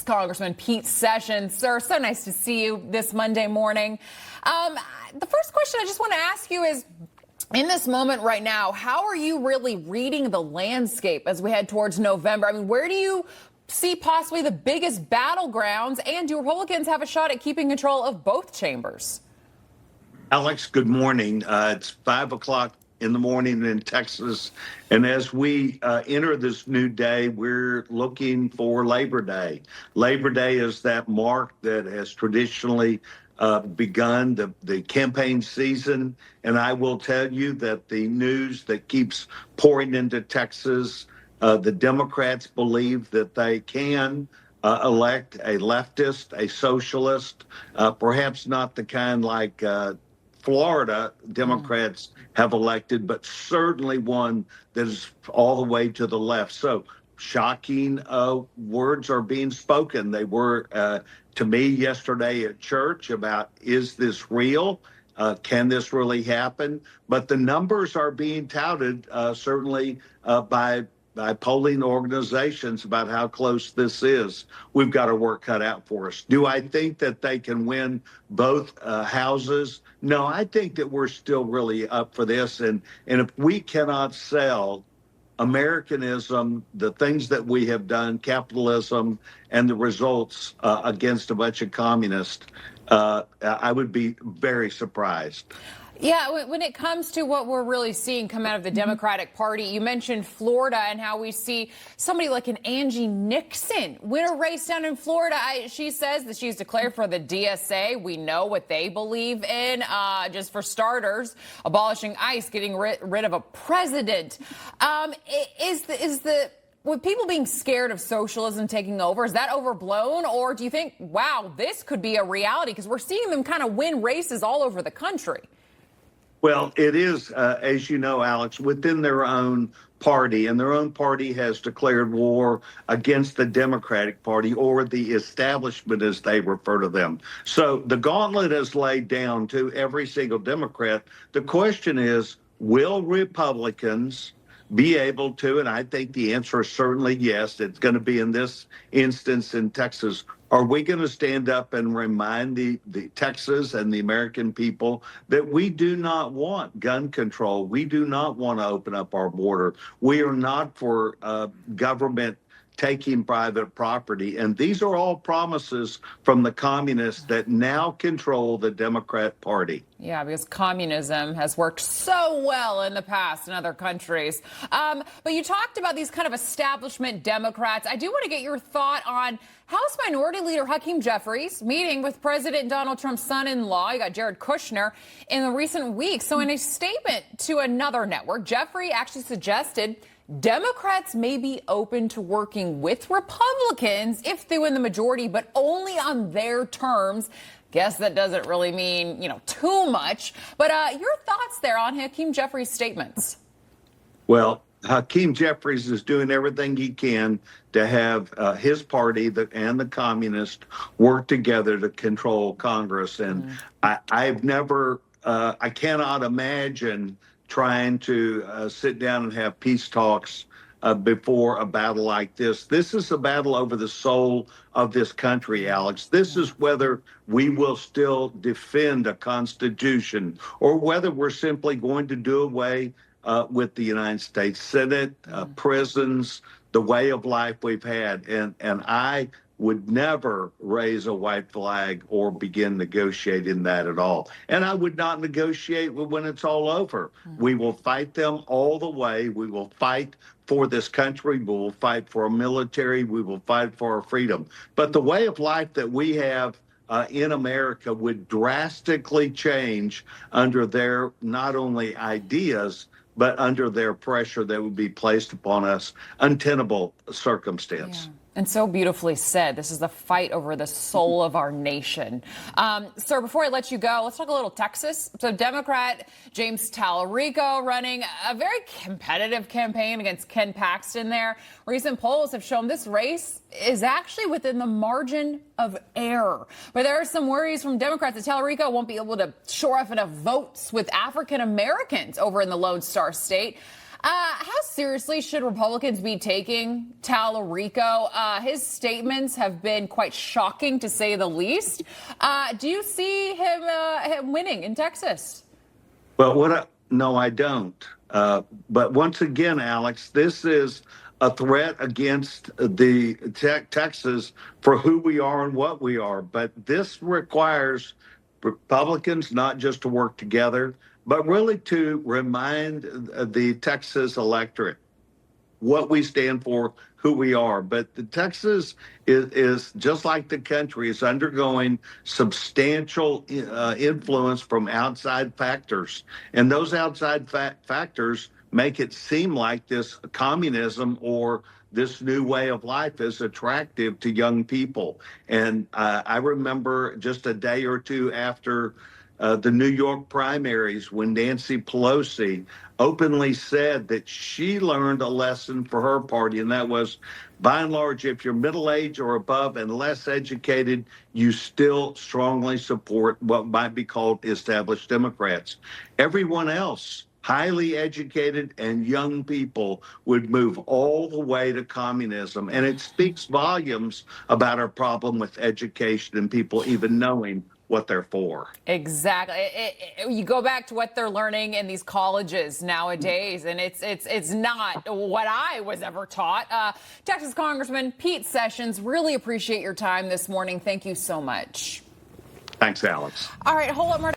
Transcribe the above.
Congressman Pete Sessions. Sir, so nice to see you this Monday morning. The first question I just want to ask you is, in this moment right now, how are you really reading the landscape as we head towards November? I mean, where do you see possibly the biggest battlegrounds, and do Republicans have a shot at keeping control of both chambers? Alex, good morning. It's 5 o'clock in the morning in Texas. And as we enter this new day, we're looking for Labor Day. Labor Day is that mark that has traditionally begun the campaign season. And I will tell you that the news that keeps pouring into Texas, the Democrats believe that they can elect a leftist, a socialist, perhaps not the kind like Florida Democrats have elected, but certainly one that is all the way to the left. So shocking words are being spoken. They were to me yesterday at church about, is this real? Can this really happen? But the numbers are being touted certainly by polling organizations about how close this is. We've got our work cut out for us. Do I think that they can win both houses? No, I think that we're still really up for this. And if we cannot sell Americanism, the things that we have done, capitalism, and the results against a bunch of communists, I would be very surprised. Yeah, when it comes to what we're really seeing come out of the Democratic Party, you mentioned Florida and how we see somebody like an Angie Nixon win a race down in Florida. She says that she's declared for the DSA. We know what they believe in. Just for starters, abolishing ICE, getting rid of a president. With people being scared of socialism taking over, is that overblown? Or do you think, wow, this could be a reality? Because we're seeing them kind of win races all over the country. Well, it is, as you know, Alex, within their own party, and their own party has declared war against the Democratic Party, or the establishment as they refer to them. So the gauntlet is laid down to every single Democrat. The question is, will Republicans be able to, and I think the answer is certainly yes, it's going to be in this instance in Texas. Are we going to stand up and remind the Texas and the American people that we do not want gun control? We do not want to open up our border. We are not for government taking private property. And these are all promises from the communists that now control the Democrat Party. Yeah, because communism has worked so well in the past in other countries. But you talked about these kind of establishment Democrats. I do want to get your thought on House Minority Leader Hakeem Jeffries meeting with President Donald Trump's son-in-law, you got Jared Kushner, in the recent weeks. So in a statement to another network, Jeffrey actually suggested Democrats may be open to working with Republicans if they win the majority, but only on their terms. Guess that doesn't really mean, too much. But your thoughts there on Hakeem Jeffries' statements? Well, Hakeem Jeffries is doing everything he can to have his party and the communists work together to control Congress. And I cannot imagine trying to sit down and have peace talks before a battle like this. This is a battle over the soul of this country, Alex. This is whether we will still defend a constitution or whether we're simply going to do away with the United States Senate, prisons, the way of life we've had. And I would never raise a white flag or begin negotiating that at all. And I would not negotiate when it's all over. We will fight them all the way. We will fight for this country. We will fight for our military. We will fight for our freedom. But the way of life that we have in America would drastically change under their not only ideas, but under their pressure that would be placed upon us, untenable circumstance. Yeah. And so beautifully said. This is the fight over the soul of our nation. Sir, before I let you go, let's talk a little Texas. So Democrat James Talarico running a very competitive campaign against Ken Paxton there. Recent polls have shown this race is actually within the margin of error. But there are some worries from Democrats that Talarico won't be able to shore up enough votes with African Americans over in the Lone Star State. How seriously should Republicans be taking Talarico? His statements have been quite shocking, to say the least. Do you see him winning in Texas? Well, no, I don't. But once again, Alex, this is a threat against the Texas for who we are and what we are. But this requires Republicans not just to work together, but really to remind the Texas electorate what we stand for, who we are. But the Texas is just like the country is undergoing substantial influence from outside factors, and those outside factors make it seem like this communism or this new way of life is attractive to young people. And I remember just a day or two after the New York primaries when Nancy Pelosi openly said that she learned a lesson for her party, and that was, by and large, if you're middle-aged or above and less educated, you still strongly support what might be called established Democrats. Everyone else, highly educated and young people, would move all the way to communism. And it speaks volumes about our problem with education and people even knowing what they're for. Exactly. You go back to what they're learning in these colleges nowadays, and it's not what I was ever taught. Texas Congressman Pete Sessions, really appreciate your time this morning. Thank you so much. Thanks, Alex. All right, hold up.